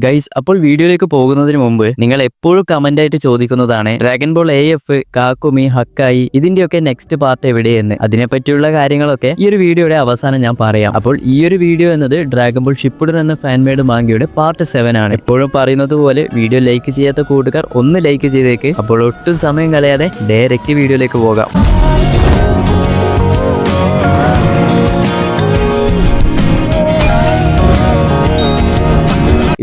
Guys, അപ്പോൾ വീഡിയോയിലേക്ക് പോകുന്നതിന് മുമ്പ് നിങ്ങൾ എപ്പോഴും കമന്റ് ആയിട്ട് ചോദിക്കുന്നതാണ് ഡ്രാഗൺ ബോൾ AF, കാക്കുമി, ഹക്കായി ഇതിന്റെയൊക്കെ നെക്സ്റ്റ് പാർട്ട് എവിടെയെന്ന്. അതിനെപ്പറ്റിയുള്ള കാര്യങ്ങളൊക്കെ ഈ ഒരു വീഡിയോയുടെ അവസാനം ഞാൻ പറയാം. അപ്പോൾ ഈ ഒരു വീഡിയോ എന്നത് ഡ്രാഗൺ ബോൾ ഷിപ്പുഡൻ എന്ന ഫാൻമെയ്ഡ് മാങ്കയുടെ പാർട്ട് 7 ആണ്. എപ്പോഴും പറയുന്നത് പോലെ വീഡിയോ ലൈക്ക് ചെയ്യാത്ത കൂട്ടുകാർ ഒന്ന് ലൈക്ക് ചെയ്തേക്ക്. അപ്പോൾ ഒട്ടും സമയം കളയാതെ ഡയറക്റ്റ് വീഡിയോയിലേക്ക് പോകാം.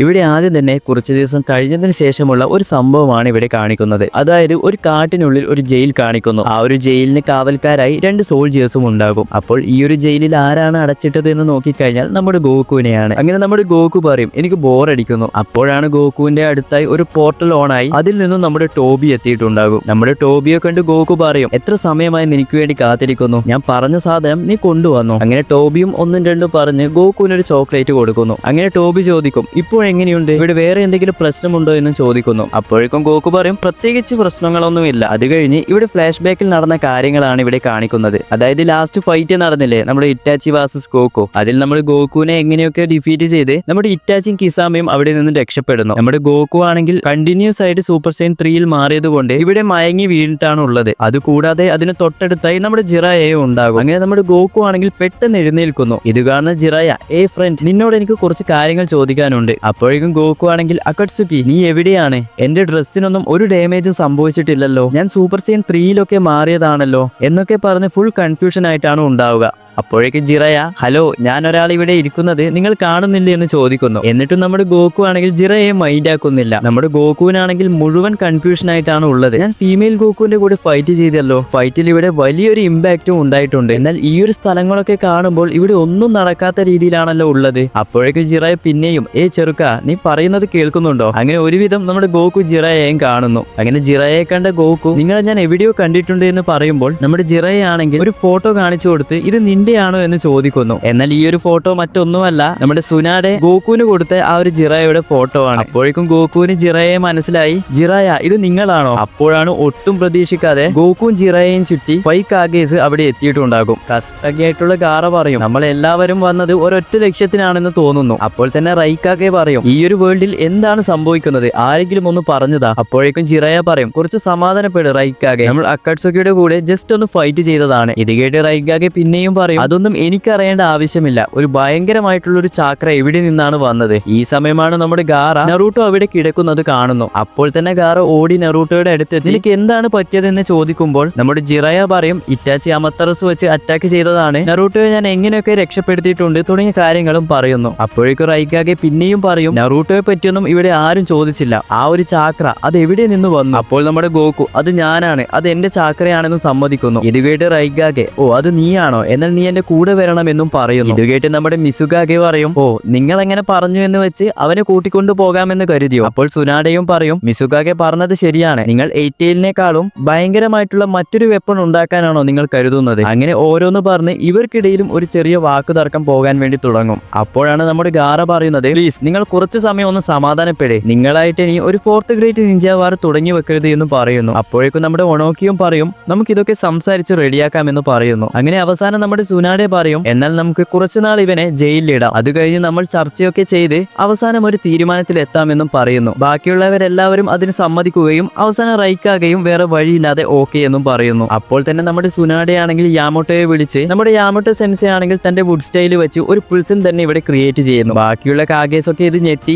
ഇവിടെ ആദ്യം തന്നെ കുറച്ച് ദിവസം കഴിഞ്ഞതിന് ശേഷമുള്ള ഒരു സംഭവമാണ് ഇവിടെ കാണിക്കുന്നത്. അതായത് ഒരു കാട്ടിനുള്ളിൽ ഒരു ജയിൽ കാണിക്കുന്നു. ആ ഒരു ജയിലിന് കാവൽക്കാരായി 2 സോൾജിയേഴ്സും ഉണ്ടാകും. അപ്പോൾ ഈ ഒരു ജയിലിൽ ആരാണ് അടച്ചിട്ടത് എന്ന് നോക്കിക്കഴിഞ്ഞാൽ നമ്മുടെ ഗോകുവിനെയാണ്. അങ്ങനെ നമ്മുടെ ഗോകു പറയും എനിക്ക് ബോറടിക്കുന്നു. അപ്പോഴാണ് ഗോകുവിന്റെ അടുത്തായി ഒരു പോർട്ടൽ ഓണായി അതിൽ നിന്നും നമ്മുടെ ടോബി എത്തിയിട്ടുണ്ടാകും. നമ്മുടെ ടോബിയെ കണ്ട് ഗോകു പറയും എത്ര സമയമായി നിനക്ക് വേണ്ടി കാത്തിരിക്കുന്നു, ഞാൻ പറഞ്ഞ സാധനം നീ കൊണ്ടുവന്നു. അങ്ങനെ ടോബിയും 1, 2 പറഞ്ഞ് ഗോകുവിനൊരു ചോക്ലേറ്റ് കൊടുക്കുന്നു. അങ്ങനെ ടോബി ചോദിക്കും ഇപ്പോൾ എങ്ങനെയുണ്ട്, ഇവിടെ വേറെ എന്തെങ്കിലും പ്രശ്നമുണ്ടോ എന്ന് ചോദിക്കുന്നു. അപ്പോഴേക്കും ഗോകു പറയും പ്രത്യേകിച്ച് പ്രശ്നങ്ങളൊന്നുമില്ല. അത് കഴിഞ്ഞ് ഇവിടെ ഫ്ലാഷ് ബാക്കിൽ നടന്ന കാര്യങ്ങളാണ് ഇവിടെ കാണിക്കുന്നത്. അതായത് ലാസ്റ്റ് ഫൈറ്റ് നടന്നില്ലേ നമ്മുടെ ഇറ്റാച്ചി വാസസ് ഗോകു, അതിൽ നമ്മൾ ഗോകുവിനെ എങ്ങനെയൊക്കെ ഡിഫീറ്റ് ചെയ്ത് നമ്മുടെ ഇറ്റാച്ചിയും കിസാമയും അവിടെ നിന്ന് രക്ഷപ്പെടുന്നു. നമ്മുടെ ഗോകു ആണെങ്കിൽ കണ്ടിന്യൂസ് ആയിട്ട് സൂപ്പർ സൈൻ 3ൽ മാറിയത് കൊണ്ട് ഇവിടെ മയങ്ങി വീണിട്ടാണ് ഉള്ളത്. അതുകൂടാതെ അതിന് തൊട്ടടുത്തായി നമ്മുടെ ജിറായയും ഉണ്ടാകും. അങ്ങനെ നമ്മുടെ ഗോകു ആണെങ്കിൽ പെട്ടെന്ന് എഴുന്നേൽക്കുന്നു. ഇത് കാണുന്ന ജിറായ ഫ്രണ്ട് നിന്നോട് എനിക്ക് കുറച്ച് കാര്യങ്ങൾ ചോദിക്കാനുണ്ട്. അപ്പോഴേക്കും ഗോകു ആണെങ്കിൽ അക്കട്സുക്കി നീ എവിടെയാണ്, എന്റെ ഡ്രസ്സിനൊന്നും ഒരു ഡാമേജും സംഭവിച്ചിട്ടില്ലല്ലോ, ഞാൻ സൂപ്പർ സൈൻ 3ലൊക്കെ മാറിയതാണല്ലോ എന്നൊക്കെ പറഞ്ഞ് ഫുൾ കൺഫ്യൂഷൻ ആയിട്ടാണ് ഉണ്ടാവുക. അപ്പോഴേക്ക് ജിറയ ഹലോ ഞാൻ ഒരാൾ ഇവിടെ ഇരിക്കുന്നത് നിങ്ങൾ കാണുന്നില്ല എന്ന് ചോദിക്കുന്നു. എന്നിട്ടും നമ്മുടെ ഗോകു ആണെങ്കിൽ ജിറയെ മൈൻഡ് ആക്കുന്നില്ല. നമ്മുടെ ഗോകുവിനാണെങ്കിൽ മുഴുവൻ കൺഫ്യൂഷൻ ആയിട്ടാണ് ഉള്ളത്. ഞാൻ ഫീമെയിൽ ഗോകുവിന്റെ കൂടെ ഫൈറ്റ് ചെയ്തല്ലോ, ഫൈറ്റിൽ ഇവിടെ വലിയൊരു ഇമ്പാക്റ്റും ഉണ്ടായിട്ടുണ്ട്, എന്നാൽ ഈ ഒരു സ്ഥലങ്ങളൊക്കെ കാണുമ്പോൾ ഇവിടെ ഒന്നും നടക്കാത്ത രീതിയിലാണല്ലോ ഉള്ളത്. അപ്പോഴേക്ക് ജിറയ പിന്നെയും ചെറുക്ക നീ പറയുന്നത് കേൾക്കുന്നുണ്ടോ. അങ്ങനെ ഒരുവിധം നമ്മുടെ ഗോകു ജിറയെയും കാണുന്നു. അങ്ങനെ ജിറയെ കണ്ട ഗോകു നിങ്ങളെ ഞാൻ എവിടെയോ കണ്ടിട്ടുണ്ട് എന്ന് പറയുമ്പോൾ നമ്മുടെ ജിറയാണെങ്കിൽ ഒരു ഫോട്ടോ കാണിച്ചു കൊടുത്ത് ഇത് ാണോ എന്ന് ചോദിക്കുന്നു. എന്നാൽ ഈ ഒരു ഫോട്ടോ മറ്റൊന്നുമല്ല നമ്മുടെ സുനാടെ ഗോകുവിന് കൊടുത്ത ആ ഒരു ജിറയുടെ ഫോട്ടോ ആണ്. അപ്പോഴേക്കും ഗോകുവിന് ജിറയെ മനസ്സിലായി. ജിറയ ഇത് നിങ്ങളാണോ? അപ്പോഴാണ് ഒട്ടും പ്രതീക്ഷിക്കാതെ ഗോകുവും ജിറയെയും ചുറ്റി 5 കാഗേസ് അവിടെ എത്തിയിട്ടുണ്ടാകും. കസ്റ്റഗിയായിട്ടുള്ള ഗാറ പറയും നമ്മൾ എല്ലാവരും വന്നത് ഒരൊറ്റ ലക്ഷ്യത്തിനാണെന്ന് തോന്നുന്നു. അപ്പോൾ തന്നെ റൈക്കാഗെ പറയും ഈ ഒരു വേൾഡിൽ എന്താണ് സംഭവിക്കുന്നത്, ആരെങ്കിലും ഒന്ന് പറഞ്ഞതാ. അപ്പോഴേക്കും ജിറയ പറയും കുറച്ച് സമാധാനപ്പെട് റൈക്കാഗെ, നമ്മൾ അക്കട്സുക്കിയുടെ കൂടെ ജസ്റ്റ് ഒന്ന് ഫൈറ്റ് ചെയ്തതാണ്. ഇത് കേട്ട് റൈക്കാഗെ പിന്നെയും പറയും അതൊന്നും എനിക്കറിയേണ്ട ആവശ്യമില്ല, ഒരു ഭയങ്കരമായിട്ടുള്ള ഒരു ചാക്ര എവിടെ നിന്നാണ് വന്നത്. ഈ സമയമാണ് നമ്മുടെ ഗാറ നറൂട്ടോ അവിടെ കിടക്കുന്നത് കാണുന്നു. അപ്പോൾ തന്നെ ഗാറ ഓടി നറൂട്ടോയുടെ അടുത്തെത്തി നിനക്ക് എന്താണ് പറ്റിയതെന്ന് ചോദിക്കുമ്പോൾ നമ്മുടെ ജിറയ പറയും ഇറ്റാച്ചി അമത്തറസ് വെച്ച് അറ്റാക്ക് ചെയ്തതാണ്, നറൂട്ടോയെ ഞാൻ എങ്ങനെയൊക്കെ രക്ഷപ്പെടുത്തിയിട്ടുണ്ട് തുടങ്ങിയ കാര്യങ്ങളും പറയുന്നു. അപ്പോഴേക്കും റൈക്കാഗെ പിന്നെയും പറയും നറൂട്ടോയെ പറ്റിയൊന്നും ഇവിടെ ആരും ചോദിച്ചില്ല, ആ ഒരു ചാക്ര അത് എവിടെ നിന്ന് വന്നു. അപ്പോൾ നമ്മുടെ ഗോകു അത് ഞാനാണ്, അത് എന്റെ ചാക്രയാണെന്ന് സമ്മതിക്കുന്നു. ഇത് കേട്ട് റൈക്കാഗെ അത് നീയാണോ, എന്നാൽ നീ എന്റെ കൂടെ വരണമെന്നും പറയുന്നു. ഇത് കേട്ട് നമ്മുടെ മിസുകാഗെ പറയും നിങ്ങൾ എങ്ങനെ പറഞ്ഞു എന്ന് വെച്ച് അവനെ കൂട്ടിക്കൊണ്ടു പോകാമെന്ന് കരുതിയോ. അപ്പോൾ സുനാഡയും പറയും മിസുകാഗെ പറഞ്ഞത് ശരിയാണ്, നിങ്ങൾ 8-നെക്കാളും ഭയങ്കരമായിട്ടുള്ള മറ്റൊരു വെപ്പൺ ഉണ്ടാക്കാനാണോ നിങ്ങൾ കരുതുന്നത്. അങ്ങനെ ഓരോന്ന് പറഞ്ഞ് ഇവർക്കിടയിലും ഒരു ചെറിയ വാക്ക് തർക്കം പോകാൻ വേണ്ടി തുടങ്ങും. അപ്പോഴാണ് നമ്മുടെ ഗാറ പറയുന്നത് പ്ലീസ് നിങ്ങൾ കുറച്ച് സമയം ഒന്ന് സമാധാനപ്പെടേ, നിങ്ങളായിട്ട് ഇനി ഒരു 4th ഗ്രേഡ് നിഞ്ച വാർ തുടങ്ങി വെക്കരുത് എന്ന് പറയുന്നു. അപ്പോഴേക്കും നമ്മുടെ ഒണോക്കിയും പറയും നമുക്കിതൊക്കെ സംസാരിച്ച് റെഡിയാക്കാമെന്ന് പറയുന്നു. അങ്ങനെ അവസാനം നമ്മുടെ സുനാഡെ പറയും എന്നാൽ നമുക്ക് കുറച്ചുനാൾ ഇവനെ ജയിലിലിടാം, അത് കഴിഞ്ഞ് നമ്മൾ ചർച്ചയൊക്കെ ചെയ്ത് അവസാനം ഒരു തീരുമാനത്തിൽ എത്താമെന്നും പറയുന്നു. ബാക്കിയുള്ളവരെല്ലാവരും അതിന് സമ്മതിക്കുകയും അവസാനം റൈക്കാകെയും വേറെ വഴിയില്ലാതെ ഓക്കെ എന്നും പറയുന്നു. അപ്പോൾ തന്നെ നമ്മുടെ സുനാഡെ ആണെങ്കിൽ യാമോട്ടോയെ വിളിച്ച് നമ്മുടെ യാമോട്ടോ സെൻസെ ആണെങ്കിൽ തന്റെ വുഡ് സ്റ്റൈൽ വെച്ച് ഒരു പ്രിസൺ തന്നെ ഇവിടെ ക്രിയേറ്റ് ചെയ്യുന്നു. ബാക്കിയുള്ള കാഗേസ് ഒക്കെ ഇത് ഞെട്ടി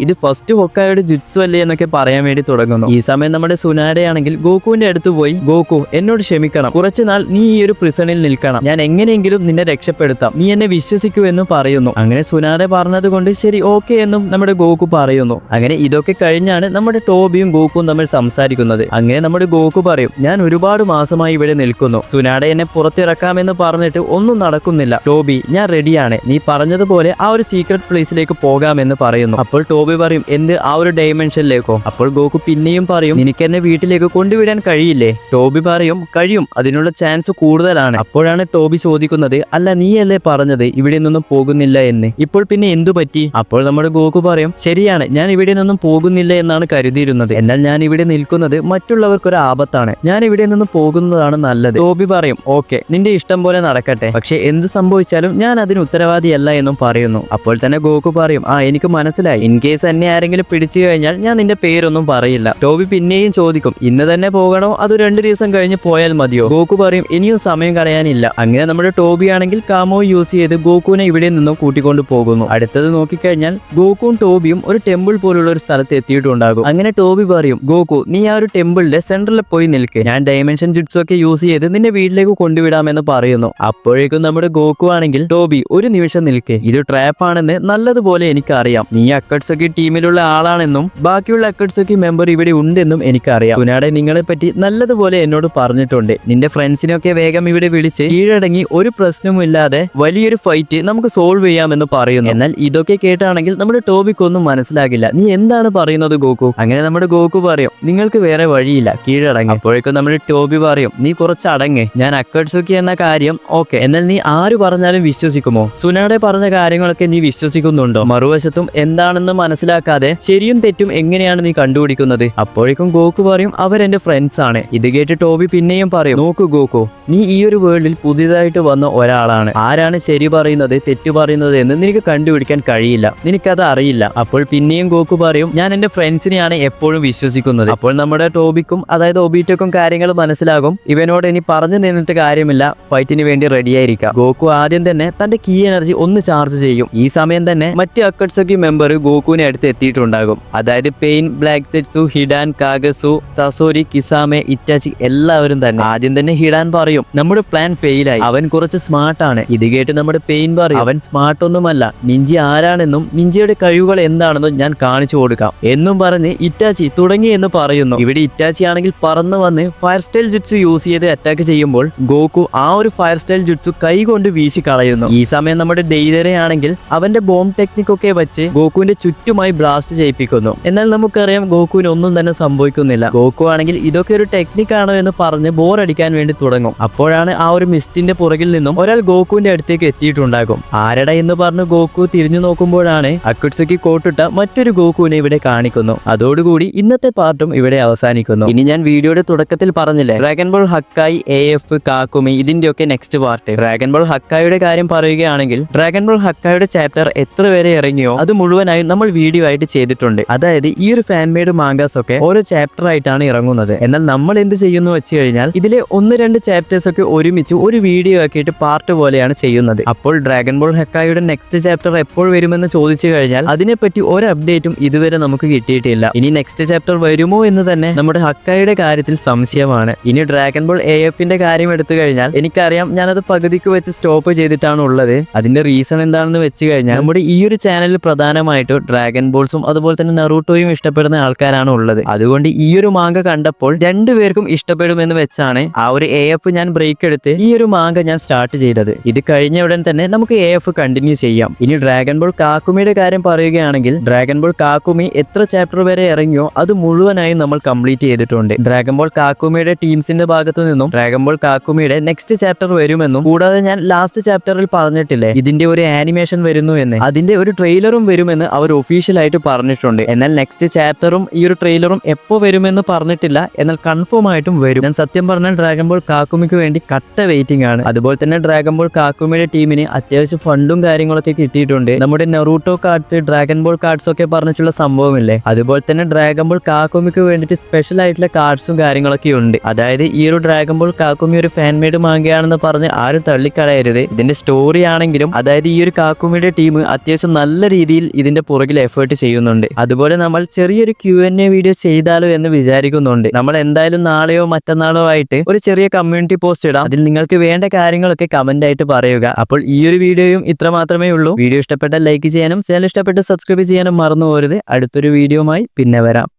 ഇത് ഫസ്റ്റ് ഹൊക്കായുടെ ജുറ്റ്സു അല്ലേ എന്നൊക്കെ പറയാൻ വേണ്ടി തുടങ്ങുന്നു. ഈ സമയം നമ്മുടെ സുനാഡെ ആണെങ്കിൽ ഗോകുവിന്റെ അടുത്ത് പോയി ഗോകു എന്നോട് ക്ഷമിക്കണം, കുറച്ചുനാൾ നീ ഈ ഒരു പ്രിസണിൽ നിൽക്കണം, ഞാൻ എങ്ങനെയെങ്കിലും നിന്നെ രക്ഷപ്പെടുത്താം, നീ എന്നെ വിശ്വസിക്കൂ എന്ന് പറയുന്നു. അങ്ങനെ സുനാഡെ പറഞ്ഞത് കൊണ്ട് ശരി ഓക്കെ എന്നും നമ്മുടെ ഗോകു പറയുന്നു. അങ്ങനെ ഇതൊക്കെ കഴിഞ്ഞാണ് നമ്മുടെ ടോബിയും ഗോകുവും തമ്മിൽ സംസാരിക്കുന്നത്. അങ്ങനെ നമ്മുടെ ഗോകു പറയും ഞാൻ ഒരുപാട് മാസമായി ഇവിടെ നിൽക്കുന്നു, സുനാഡെ എന്നെ പുറത്തിറക്കാമെന്ന് പറഞ്ഞിട്ട് ഒന്നും നടക്കുന്നില്ല, ടോബി ഞാൻ റെഡിയാണ്, നീ പറഞ്ഞതുപോലെ ആ ഒരു സീക്രട്ട് പ്ലേസിലേക്ക് പോകാമെന്ന് പറയുന്നു. അപ്പോൾ ടോബി പറയും എന്ത് ആ ഒരു ഡൈമെൻഷനിലേക്കോ. അപ്പോൾ ഗോകു പിന്നെയും പറയും നിനക്ക് എന്നെ വീട്ടിലേക്ക് കൊണ്ടുവിടാൻ കഴിയില്ലേ. ടോബി പറയും കഴിയും, അതിനുള്ള ചാൻസ് കൂടുതലാണ്. അപ്പോഴാണ് ടോബി ചോദിക്കുന്നത് ചോദിക്കുന്നത്, അല്ല നീയല്ലേ പറഞ്ഞത് ഇവിടെ നിന്നും പോകുന്നില്ല എന്ന്, ഇപ്പോൾ പിന്നെ എന്തു പറ്റി? അപ്പോൾ നമ്മുടെ ഗോകു പറയും, ശരിയാണ്, ഞാൻ ഇവിടെ നിന്നും പോകുന്നില്ല എന്നാണ് കരുതിയിരുന്നത്. എന്നാൽ ഞാൻ ഇവിടെ നിൽക്കുന്നത് മറ്റുള്ളവർക്കൊരു ആപത്താണ്. ഞാൻ ഇവിടെ നിന്ന് പോകുന്നതാണ് നല്ലത്. ടോബി പറയും, ഓക്കെ, നിന്റെ ഇഷ്ടം പോലെ നടക്കട്ടെ, പക്ഷെ എന്ത് സംഭവിച്ചാലും ഞാൻ അതിന് ഉത്തരവാദിയല്ല എന്നും പറയുന്നു. അപ്പോൾ തന്നെ ഗോകു പറയും, എനിക്ക് മനസ്സിലായി, ഇൻ കേസ് എന്നെ ആരെങ്കിലും പിടിച്ചു കഴിഞ്ഞാൽ ഞാൻ നിന്റെ പേരൊന്നും പറയില്ല. ടോബി പിന്നെയും ചോദിക്കും, ഇന്ന് തന്നെ പോകണോ അതോ 2 ദിവസം കഴിഞ്ഞ് പോയാൽ മതിയോ? ഗോകു പറയും, ഇനിയും സമയം കളയാനില്ല. അങ്ങനെ നമ്മുടെ ടോബി ആണെങ്കിൽ കാമോ യൂസ് ചെയ്ത് ഗോകുവിനെ ഇവിടെ നിന്നും കൂട്ടിക്കൊണ്ടു പോകുന്നു. അടുത്തത് നോക്കിക്കഴിഞ്ഞാൽ ഗോകുവും ടോബിയും ഒരു ടെമ്പിൾ പോലുള്ള ഒരു സ്ഥലത്ത് എത്തിയിട്ടുണ്ടാകും. അങ്ങനെ ടോബി പറയും, ഗോകു, നീ ആ ഒരു ടെമ്പിളിന്റെ സെന്ററിൽ പോയി നിൽക്ക്, ഞാൻ ഡൈമെൻഷൻ ജുട്സ് ഒക്കെ യൂസ് ചെയ്ത് നിന്നെ വീട്ടിലേക്ക് കൊണ്ടുവിടാമെന്ന് പറയുന്നു. അപ്പോഴേക്കും നമ്മുടെ ഗോകു ആണെങ്കിൽ, ടോബി ഒരു നിമിഷം നിൽക്ക്, ഇത് ട്രാപ്പ് ആണെന്ന് നല്ലതുപോലെ എനിക്കറിയാം. നീ അക്കട്സുക്കി ടീമിലുള്ള ആളാണെന്നും ബാക്കിയുള്ള അക്കട്സുക്കി മെമ്പർ ഇവിടെ ഉണ്ടെന്നും എനിക്കറിയാം. സുനാടെ നിങ്ങളെ പറ്റി നല്ലതുപോലെ എന്നോട് പറഞ്ഞിട്ടുണ്ട്. നിന്റെ ഫ്രണ്ട്സിനൊക്കെ വേഗം ഇവിടെ വിളിച്ച് കീഴടങ്ങി ഒരു പ്രശ്നവുമില്ലാതെ വലിയൊരു ഫൈറ്റ് നമുക്ക് സോൾവ് ചെയ്യാമെന്ന് പറയുന്നു. എന്നാൽ ഇതൊക്കെ കേട്ടാണെങ്കിൽ നമ്മുടെ ടോബിക്കൊന്നും മനസ്സിലാകില്ല. നീ എന്താണ് പറയുന്നത് ഗോകു? അങ്ങനെ നമ്മുടെ ഗോകു പറയും, നിങ്ങൾക്ക് വേറെ വഴിയില്ല, കീഴടങ്ങി. അപ്പോഴേക്കും നമ്മുടെ ടോബി പറയും, നീ കുറച്ച് അടങ്ങ്, ഞാൻ അക്കട്സുക്കി എന്ന കാര്യം ഓക്കെ, എന്നാൽ നീ ആര് പറഞ്ഞാലും വിശ്വസിക്കുമോ? സുനാടെ പറഞ്ഞ കാര്യങ്ങളൊക്കെ നീ വിശ്വസിക്കുന്നുണ്ടോ? മറുവശത്തും എന്താണെന്ന് മനസ്സിലാക്കാതെ ശരിയും തെറ്റും എങ്ങനെയാണ് നീ കണ്ടുപിടിക്കുന്നത്? അപ്പോഴേക്കും ഗോകു പറയും, അവരെന്റെ ഫ്രണ്ട്സ് ആണ്. ഇത് കേട്ട് ടോബി പിന്നെയും പറയും, നോക്കൂ ഗോകു, നീ ഈ ഒരു വേൾഡിൽ പുതിയതായിട്ട് വന്ന ഒരാളാണ്. ആരാണ് ശരി പറയുന്നത് തെറ്റ് പറയുന്നത് എന്ന് നിനക്ക് കണ്ടുപിടിക്കാൻ കഴിയില്ല, നിനക്കത് അറിയില്ല. അപ്പോൾ പിന്നെയും ഗോകു പറയും, ഞാൻ എന്റെ ഫ്രണ്ട്സിനെയാണ് എപ്പോഴും വിശ്വസിക്കുന്നത്. അപ്പോൾ നമ്മുടെ ടോബിക്കും അതായത് ഒബീറ്റോക്കും കാര്യങ്ങൾ മനസ്സിലാകും. ഇവനോട് ഇനി പറഞ്ഞു നിന്നിട്ട് കാര്യമില്ല, ഫൈറ്റിന് വേണ്ടി റെഡിയായിരിക്കാം. ഗോകു ആദ്യം തന്നെ തന്റെ കീ എനർജി ഒന്ന് ചാർജ് ചെയ്യും. ഈ സമയം തന്നെ മറ്റ് അക്കട്സുക്കി മെമ്പർ ഗോകുവിനെ അടുത്ത് എത്തിയിട്ടുണ്ടാകും. അതായത് പെയിൻ, ബ്ലാക്ക് സെറ്റ്സു, ഹിഡാൻ, കാഗസു, സസോരി, കിസാമെ, ഇറ്റാച്ചി എല്ലാവരും തന്നെ. ആദ്യം തന്നെ ഹിഡാൻ പറയും, നമ്മുടെ പ്ലാൻ ഫെയിലായി, അവൻ കുറച്ച് സ്മാർട്ട് ആണ്. ഇത് കേട്ട് നമ്മുടെ പെയിൻ പറയും, അവൻ സ്മാർട്ട് ഒന്നുമല്ല, നിഞ്ചി ആരാണെന്നും നിഞ്ചിയുടെ കഴിവുകൾ എന്താണെന്നും ഞാൻ കാണിച്ചു കൊടുക്കാം എന്നും പറഞ്ഞ് ഇറ്റാച്ചി തുടങ്ങി എന്ന് പറയുന്നു. ഇവിടെ ഇറ്റാച്ചി ആണെങ്കിൽ പറന്നു വന്ന് ഫയർ സ്റ്റൈൽ ജുട്സു യൂസ് ചെയ്ത് അറ്റാക്ക് ചെയ്യുമ്പോൾ ഗോകു ആ ഒരു ഫയർ സ്റ്റൈൽ ജുട്സു കൈ കൊണ്ട് വീശി കളയുന്നു. ഈ സമയം നമ്മുടെ ഡെയ്തറെ ആണെങ്കിൽ അവന്റെ ബോംബ് ടെക്നിക് ഒക്കെ വെച്ച് ഗോകുവിന്റെ ചുറ്റുമായി ബ്ലാസ്റ്റ് ചെയ്യിപ്പിക്കുന്നു. എന്നാൽ നമുക്കറിയാം ഗോകുവിന് ഒന്നും തന്നെ സംഭവിക്കുന്നില്ല. ഗോകു ആണെങ്കിൽ ഇതൊക്കെ ഒരു ടെക്നിക് ആണോ എന്ന് പറഞ്ഞ് ബോറടിക്കാൻ വേണ്ടി തുടങ്ങും. അപ്പോഴാണ് ആ ഒരു മിസ്റ്റിന്റെ പുറകിൽ നിന്നും ഒരാൾ ഗോകുവിന്റെ അടുത്തേക്ക് എത്തിയിട്ടുണ്ടാകും. ആരടാ എന്ന് പറഞ്ഞ് ഗോകു തിരിഞ്ഞു നോക്കുമ്പോഴാണ് അക്കട്സുക്കി കോട്ടിട്ട മറ്റൊരു ഗോകുവിനെ ഇവിടെ കാണിക്കുന്നു. അതോടുകൂടി ഇന്നത്തെ പാർട്ടും ഇവിടെ അവസാനിക്കുന്നു. ഇനി ഞാൻ വീഡിയോയുടെ തുടക്കത്തിൽ പറഞ്ഞില്ലേ, ഡ്രാഗൺ ബോൾ ഹക്കായി, AF, കാക്കുമി, ഇതിന്റെയൊക്കെ നെക്സ്റ്റ് പാർട്ട്. ഡ്രാഗൺ ബോൾ ഹക്കായുടെ കാര്യം പറയുകയാണെങ്കിൽ ഡ്രാഗൺ ബോൾ ഹക്കായുടെ ചാപ്റ്റർ എത്ര വരെ ഇറങ്ങിയോ അത് മുഴുവനായും നമ്മൾ വീഡിയോ ആയിട്ട് ചെയ്തിട്ടുണ്ട്. അതായത് ഈ ഒരു ഫാൻ മെയ്ഡ് മാംഗാസ് ഒക്കെ ഓരോ ചാപ്റ്റർ ആയിട്ടാണ് ഇറങ്ങുന്നത്. എന്നാൽ നമ്മൾ എന്ത് ചെയ്യുന്നു വെച്ച് കഴിഞ്ഞാൽ ഇതിലെ 1-2 ചാപ്റ്റേഴ്സ് ഒക്കെ ഒരുമിച്ച് ഒരു വീഡിയോ ആക്കിയിട്ട് പാർട്ട് പോലെയാണ് ചെയ്യുന്നത്. അപ്പോൾ ഡ്രാഗൺ ബോൾ ഹക്കായുടെ നെക്സ്റ്റ് ചാപ്റ്റർ എപ്പോൾ വരുമെന്ന് ചോദിച്ചു കഴിഞ്ഞാൽ അതിനെപ്പറ്റി ഒരു അപ്ഡേറ്റും ഇതുവരെ നമുക്ക് കിട്ടിയിട്ടില്ല. ഇനി നെക്സ്റ്റ് ചാപ്റ്റർ വരുമോ എന്ന് തന്നെ നമ്മുടെ ഹക്കായുടെ കാര്യത്തിൽ സംശയമാണ്. ഇനി ഡ്രാഗൺ ബോൾ AFന്റെ കാര്യം എടുത്തു കഴിഞ്ഞാൽ എനിക്കറിയാം ഞാനത് പകുതിക്ക് വെച്ച് സ്റ്റോപ്പ് ചെയ്തിട്ടാണ് ഉള്ളത്. അതിന്റെ റീസൺ എന്താണെന്ന് വെച്ച് കഴിഞ്ഞാൽ നമ്മുടെ ഈ ഒരു ചാനലിൽ പ്രധാനമായിട്ട് ഡ്രാഗൺ ബോൾസും അതുപോലെ തന്നെ നറൂട്ടോയും ഇഷ്ടപ്പെടുന്ന ആൾക്കാരാണ് ഉള്ളത്. അതുകൊണ്ട് ഈ ഒരു മാങ്ക കണ്ടപ്പോൾ രണ്ടുപേർക്കും ഇഷ്ടപ്പെടുമെന്ന് വെച്ചാണ് ആ ഒരു AF ഞാൻ ബ്രേക്ക് എടുത്ത് ഈ ഒരു മാങ്ക ഞാൻ സ്റ്റാർട്ട് ചെയ്തത്. ഇത് കഴിഞ്ഞ ഉടൻ തന്നെ നമുക്ക് AF കണ്ടിന്യൂ ചെയ്യാം. ഇനി ഡ്രാഗൺ ബോൾ കാക്കുമിയുടെ കാര്യം പറയുകയാണെങ്കിൽ ഡ്രാഗൺ ബോൾ കാക്കുമി എത്ര ചാപ്റ്റർ വരെ ഇറങ്ങിയോ അത് മുഴുവനായും നമ്മൾ കംപ്ലീറ്റ് ചെയ്തിട്ടുണ്ട്. ഡ്രാഗൺ ബോൾ കാക്കുമിയുടെ ടീംസിന്റെ ഭാഗത്തു നിന്നും ഡ്രാഗൺ ബോൾ കാക്കുമിയുടെ നെക്സ്റ്റ് ചാപ്റ്റർ വരുമെന്നും കൂടാതെ ഞാൻ ലാസ്റ്റ് ചാപ്റ്ററിൽ പറഞ്ഞിട്ടില്ലേ ഇതിന്റെ ഒരു ആനിമേഷൻ വരുന്നു എന്ന്, അതിന്റെ ഒരു ട്രെയിലറും വരുമെന്ന് അവർ ഒഫീഷ്യൽ ആയിട്ട് പറഞ്ഞിട്ടുണ്ട്. എന്നാൽ നെക്സ്റ്റ് ചാപ്റ്ററും ഈ ഒരു ട്രെയിലറും എപ്പോ വരുമെന്ന് പറഞ്ഞിട്ടില്ല, എന്നാൽ കൺഫേം ആയിട്ടും വരും. ഞാൻ സത്യം പറഞ്ഞാൽ ഡ്രാഗൺ ബോൾ കാക്കുമിക്ക് വേണ്ടി കട്ട വെയിറ്റിംഗ് ആണ്. അതുപോലെ തന്നെ ഡ്രാഗൺ ബോൾ കാക്കുമിയുടെ ടീമിന് അത്യാവശ്യം ഫണ്ടും കാര്യങ്ങളൊക്കെ കിട്ടിയിട്ടുണ്ട്. നമ്മുടെ നെറൂട്ടോ കാർഡ്സ്, ഡ്രാഗൺ ബോൾ കാർഡ്സ് ഒക്കെ പറഞ്ഞിട്ടുള്ള സംഭവമില്ലേ, അതുപോലെ തന്നെ ഡ്രാഗൺ ബോൾ കാക്കുമിക്ക് വേണ്ടിയിട്ട് സ്പെഷ്യൽ ആയിട്ടുള്ള കാർഡ്സും കാര്യങ്ങളൊക്കെ ഉണ്ട്. അതായത് ഈ ഒരു ഡ്രാഗൺ ബോൾ കാക്കുമി ഒരു ഫാൻ മെയ്ഡ് മാങ്കയാണെന്ന് പറഞ്ഞ് ആരും തള്ളിക്കളയരുത്. ഇതിന്റെ സ്റ്റോറി ആണെങ്കിലും അതായത് ഈ ഒരു കാക്കുമിയുടെ ടീം അത്യാവശ്യം നല്ല രീതിയിൽ ഇതിന്റെ പുറകിൽ എഫേർട്ട് ചെയ്യുന്നുണ്ട്. അതുപോലെ നമ്മൾ ചെറിയൊരു Q&A വീഡിയോ ചെയ്താലോ എന്ന് വിചാരിക്കുന്നുണ്ട്. നമ്മൾ എന്തായാലും നാളെയോ മറ്റന്നാളോ ആയിട്ട് ഒരു ചെറിയ കമ്മ്യൂണിറ്റി പോസ്റ്റ് ഇടാം. അതിൽ നിങ്ങൾക്ക് വേണ്ട കാര്യങ്ങളൊക്കെ കമന്റ് ആയിട്ട് പറയുക. അപ്പോൾ ഈ ഒരു വീഡിയോയും ഇത്ര മാത്രമേ ഉള്ളൂ. വീഡിയോ ഇഷ്ടപ്പെട്ടാൽ ലൈക്ക് ചെയ്യാനും ചാനൽ ഇഷ്ടപ്പെട്ട് സബ്സ്ക്രൈബ് ചെയ്യാനും മറന്നു പോകരുത്. അടുത്തൊരു വീഡിയോയുമായി പിന്നെ വരാം.